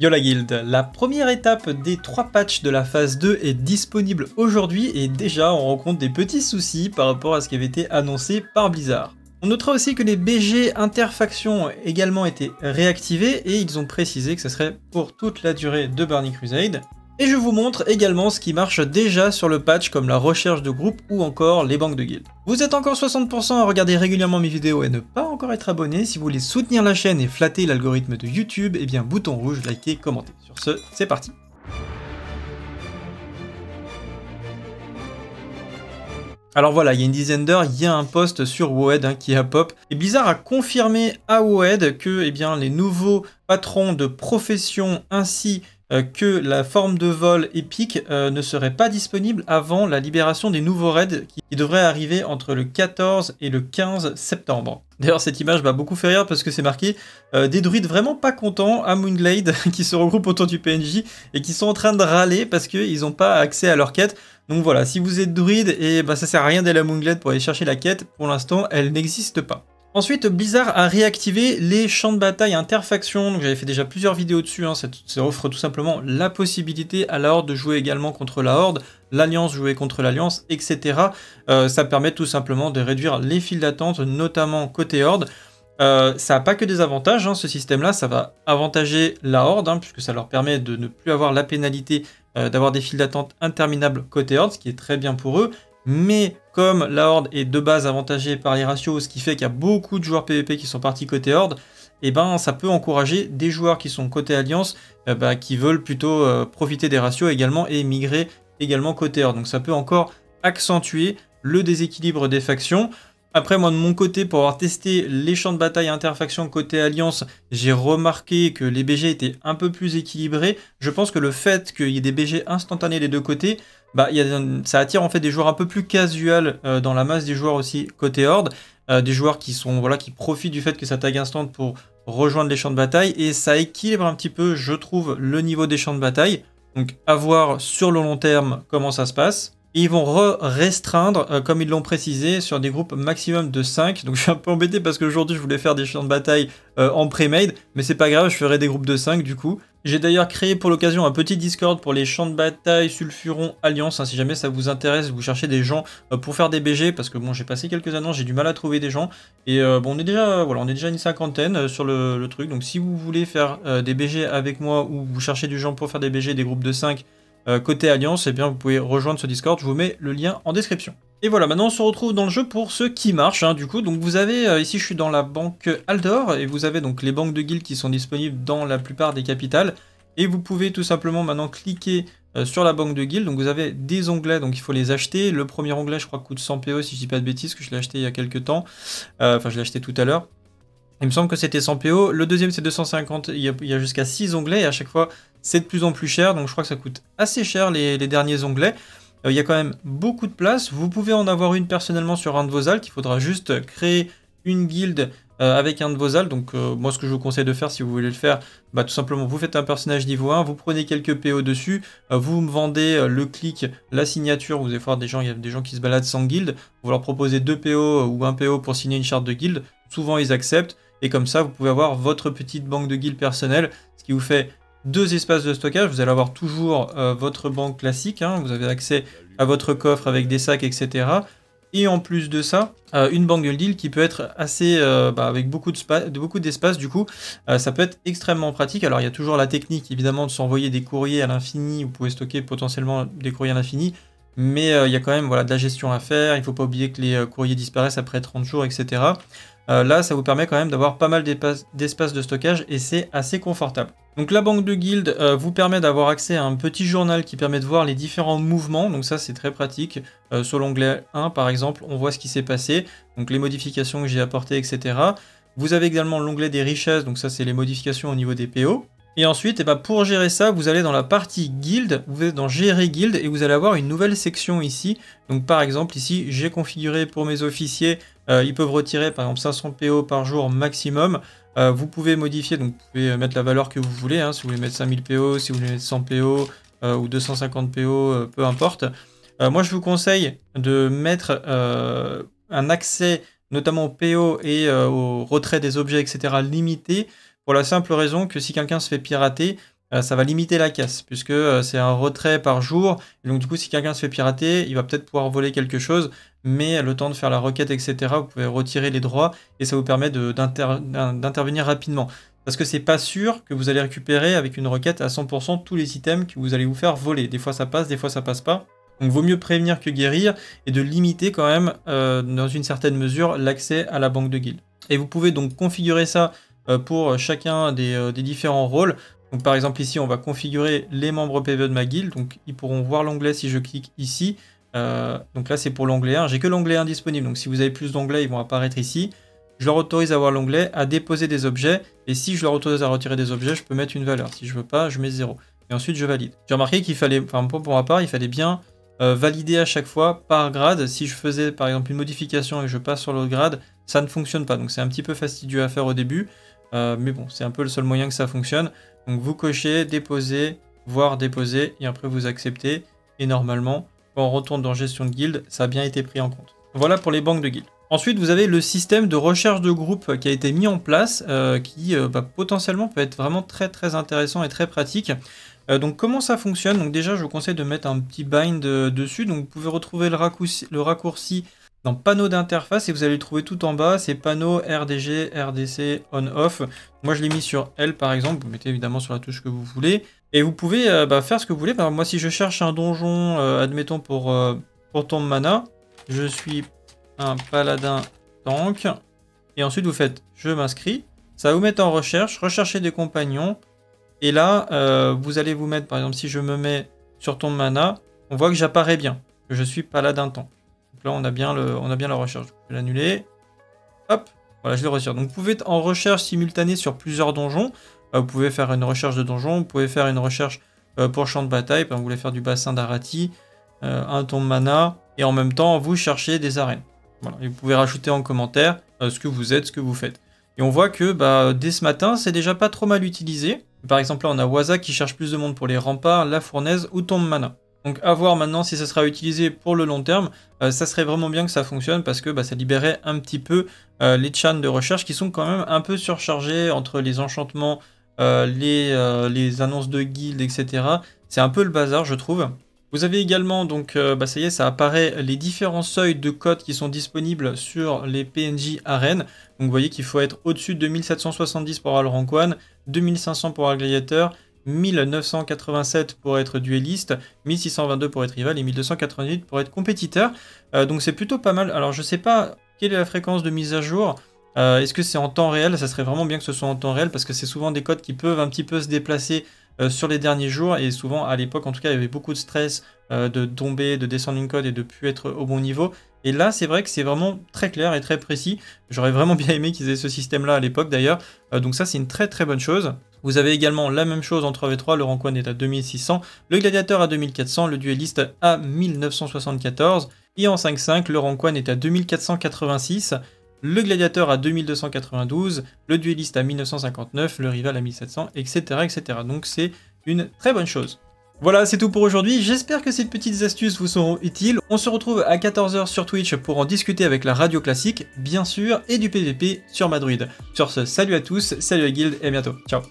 Yo la guilde, la première étape des 3 patchs de la phase 2 est disponible aujourd'hui et déjà on rencontre des petits soucis par rapport à ce qui avait été annoncé par Blizzard. On notera aussi que les BG interfactions ont également été réactivés et ils ont précisé que ce serait pour toute la durée de Burning Crusade. Et je vous montre également ce qui marche déjà sur le patch comme la recherche de groupe ou encore les banques de guildes. Vous êtes encore 60% à regarder régulièrement mes vidéos et ne pas encore être abonné. Si vous voulez soutenir la chaîne et flatter l'algorithme de YouTube, eh bien bouton rouge, likez, commentez. Sur ce, c'est parti. Alors voilà, il y a une dizaine d'heures, il y a un post sur WoEd qui a pop. Et Blizzard a confirmé à WoEd que les nouveaux patrons de profession ainsi que la forme de vol épique ne serait pas disponible avant la libération des nouveaux raids qui devraient arriver entre le 14 et le 15 septembre. D'ailleurs, cette image m'a beaucoup fait rire parce que c'est marqué des druides vraiment pas contents à Moonglade qui se regroupent autour du PNJ et qui sont en train de râler parce qu'ils n'ont pas accès à leur quête. Donc voilà, si vous êtes druide, et ça sert à rien d'aller à Moonglade pour aller chercher la quête, pour l'instant, elle n'existe pas. Ensuite, Blizzard a réactivé les champs de bataille interfaction. Donc j'avais fait déjà plusieurs vidéos dessus. Ça offre tout simplement la possibilité à la Horde de jouer également contre la Horde, l'Alliance jouer contre l'Alliance, etc. Ça permet tout simplement de réduire les files d'attente, notamment côté Horde. Ça n'a pas que des avantages, ce système-là. Ça va avantager la Horde, puisque ça leur permet de ne plus avoir la pénalité d'avoir des files d'attente interminables côté Horde, ce qui est très bien pour eux. Mais comme la Horde est de base avantagée par les ratios, ce qui fait qu'il y a beaucoup de joueurs PvP qui sont partis côté Horde, et ça peut encourager des joueurs qui sont côté Alliance, qui veulent plutôt profiter des ratios également et migrer également côté Horde. Donc ça peut encore accentuer le déséquilibre des factions. Après, moi, de mon côté, pour avoir testé les champs de bataille interfaction côté Alliance, j'ai remarqué que les BG étaient un peu plus équilibrés. Je pense que le fait qu'il y ait des BG instantanés des deux côtés, ça attire en fait des joueurs un peu plus casual dans la masse des joueurs aussi côté Horde. Des joueurs qui profitent du fait que ça tag instant pour rejoindre les champs de bataille. Et ça équilibre un petit peu, je trouve, le niveau des champs de bataille. Donc, à voir sur le long terme comment ça se passe. Et ils vont restreindre, comme ils l'ont précisé, sur des groupes maximum de 5. Donc je suis un peu embêté parce qu'aujourd'hui je voulais faire des champs de bataille en pré-made, mais c'est pas grave, je ferai des groupes de 5 du coup. J'ai d'ailleurs créé pour l'occasion un petit Discord pour les champs de bataille Sulfuron Alliance, si jamais ça vous intéresse, vous cherchez des gens pour faire des BG, parce que bon, j'ai passé quelques annonces, j'ai du mal à trouver des gens. Et on est déjà une cinquantaine sur le truc. Donc si vous voulez faire des BG avec moi ou vous cherchez du gens pour faire des BG, des groupes de 5, côté Alliance, eh bien vous pouvez rejoindre ce Discord, je vous mets le lien en description. Et voilà, maintenant on se retrouve dans le jeu pour ceux qui marchent, du coup. Donc vous avez, ici je suis dans la banque Aldor, et vous avez donc les banques de guildes qui sont disponibles dans la plupart des capitales. Et vous pouvez tout simplement maintenant cliquer sur la banque de guildes. Donc vous avez des onglets, donc il faut les acheter. Le premier onglet je crois coûte 100 PO si je dis pas de bêtises, que je l'ai acheté il y a quelques temps. Enfin je l'ai acheté tout à l'heure. Il me semble que c'était 100 PO, le deuxième c'est 250, il y a jusqu'à 6 onglets et à chaque fois c'est de plus en plus cher, donc je crois que ça coûte assez cher les derniers onglets. Il y a quand même beaucoup de place, vous pouvez en avoir une personnellement sur un de vos alts, il faudra juste créer une guilde avec un de vos alts. Donc moi ce que je vous conseille de faire si vous voulez le faire, tout simplement vous faites un personnage niveau 1, vous prenez quelques PO dessus, vous me vendez le clic, la signature, vous allez voir il y a des gens qui se baladent sans guilde, vous leur proposez 2 PO ou 1 PO pour signer une charte de guilde, souvent ils acceptent. Et comme ça, vous pouvez avoir votre petite banque de guildes personnelle, ce qui vous fait 2 espaces de stockage. Vous allez avoir toujours votre banque classique, vous avez accès à votre coffre avec des sacs, etc. Et en plus de ça, une banque de guildes qui peut être assez, avec beaucoup d'espace, du coup, ça peut être extrêmement pratique. Alors il y a toujours la technique, évidemment, de s'envoyer des courriers à l'infini. Vous pouvez stocker potentiellement des courriers à l'infini. Mais il y a quand même de la gestion à faire. Il ne faut pas oublier que les courriers disparaissent après 30 jours, etc. Là, ça vous permet quand même d'avoir pas mal d'espace de stockage et c'est assez confortable. Donc la banque de guildes vous permet d'avoir accès à un petit journal qui permet de voir les différents mouvements. Donc ça, c'est très pratique. Sur l'onglet 1, par exemple, on voit ce qui s'est passé. Donc les modifications que j'ai apportées, etc. Vous avez également l'onglet des richesses. Donc ça, c'est les modifications au niveau des PO. Et ensuite, pour gérer ça, vous allez dans la partie guild, vous êtes dans gérer guild et vous allez avoir une nouvelle section ici. Donc par exemple, ici, j'ai configuré pour mes officiers, ils peuvent retirer par exemple 500 PO par jour maximum. Vous pouvez modifier, donc vous pouvez mettre la valeur que vous voulez, si vous voulez mettre 5000 PO, si vous voulez mettre 100 PO ou 250 PO, peu importe. Moi, je vous conseille de mettre un accès notamment au PO et au retrait des objets, etc. limité. Pour la simple raison que si quelqu'un se fait pirater, ça va limiter la casse, puisque c'est un retrait par jour. Et donc du coup, si quelqu'un se fait pirater, il va peut-être pouvoir voler quelque chose, mais le temps de faire la requête, etc., vous pouvez retirer les droits, et ça vous permet d'intervenir rapidement. Parce que c'est pas sûr que vous allez récupérer avec une requête à 100% tous les items que vous allez vous faire voler. Des fois ça passe, des fois ça passe pas. Donc vaut mieux prévenir que guérir, et de limiter quand même, dans une certaine mesure, l'accès à la banque de guild. Et vous pouvez donc configurer ça pour chacun des différents rôles. Donc par exemple ici on va configurer les membres PvE de ma guilde, donc ils pourront voir l'onglet si je clique ici. Donc là c'est pour l'onglet 1, j'ai que l'onglet 1 disponible, donc si vous avez plus d'onglets ils vont apparaître ici. Je leur autorise à avoir l'onglet, à déposer des objets, et si je leur autorise à retirer des objets, je peux mettre une valeur. Si je veux pas, je mets 0. Et ensuite je valide. J'ai remarqué qu'il fallait, enfin pour ma part, il fallait bien valider à chaque fois par grade. Si je faisais par exemple une modification et que je passe sur l'autre grade, ça ne fonctionne pas, donc c'est un petit peu fastidieux à faire au début. Mais bon, c'est un peu le seul moyen que ça fonctionne. Donc vous cochez, déposez, voire déposer, et après vous acceptez. Et normalement, quand on retourne dans gestion de guilde, ça a bien été pris en compte. Voilà pour les banques de guilde. Ensuite, vous avez le système de recherche de groupe qui a été mis en place, qui potentiellement peut être vraiment très très intéressant et très pratique. Donc comment ça fonctionne? Donc déjà, je vous conseille de mettre un petit bind dessus. Donc vous pouvez retrouver le raccourci dans panneau d'interface et vous allez le trouver tout en bas, c'est panneau RDG, RDC, on-off. Moi je l'ai mis sur L par exemple, vous mettez évidemment sur la touche que vous voulez. Et vous pouvez faire ce que vous voulez. Par exemple, moi si je cherche un donjon, admettons pour tombe mana, je suis un paladin tank. Et ensuite vous faites je m'inscris, ça va vous mettre en recherche, rechercher des compagnons. Et là, vous allez vous mettre, par exemple si je me mets sur tombe mana, on voit que j'apparais bien, que je suis paladin tank. Là, on a bien la recherche. Je vais l'annuler. Hop, voilà, je le retire. Donc, vous pouvez être en recherche simultanée sur plusieurs donjons. Vous pouvez faire une recherche de donjon. Vous pouvez faire une recherche pour champ de bataille. Par exemple, vous voulez faire du bassin d'Arati, un tombe mana. Et en même temps, vous cherchez des arènes. Voilà. Et vous pouvez rajouter en commentaire ce que vous êtes, ce que vous faites. Et on voit que dès ce matin, c'est déjà pas trop mal utilisé. Par exemple, là, on a Waza qui cherche plus de monde pour les remparts, la fournaise ou tombe mana. Donc à voir maintenant si ça sera utilisé pour le long terme, ça serait vraiment bien que ça fonctionne parce que ça libérait un petit peu les chans de recherche qui sont quand même un peu surchargés entre les enchantements, les annonces de guildes, etc. C'est un peu le bazar je trouve. Vous avez également, donc ça y est, ça apparaît les différents seuils de codes qui sont disponibles sur les PNJ arènes. Donc vous voyez qu'il faut être au-dessus de 2770 pour avoir le rank 1, 2500 pour avoir gladiateur, 1987 pour être dueliste, 1622 pour être rival et 1288 pour être compétiteur. Donc c'est plutôt pas mal. Alors je sais pas quelle est la fréquence de mise à jour. Est-ce que c'est en temps réel? Ça serait vraiment bien que ce soit en temps réel parce que c'est souvent des codes qui peuvent un petit peu se déplacer sur les derniers jours et souvent à l'époque en tout cas il y avait beaucoup de stress de tomber, de descendre une code et de plus être au bon niveau. Et là c'est vrai que c'est vraiment très clair et très précis. J'aurais vraiment bien aimé qu'ils aient ce système là à l'époque d'ailleurs. Donc ça c'est une très très bonne chose. Vous avez également la même chose en 3v3, le rank 1 est à 2600, le gladiateur à 2400, le dueliste à 1974, et en 5-5, le rank 1 est à 2486, le gladiateur à 2292, le dueliste à 1959, le rival à 1700, etc. etc. Donc c'est une très bonne chose. Voilà, c'est tout pour aujourd'hui. J'espère que ces petites astuces vous seront utiles. On se retrouve à 14 h sur Twitch pour en discuter avec la radio classique, bien sûr, et du PVP sur Madrid. Sur ce, salut à tous, salut à Guild et à bientôt. Ciao.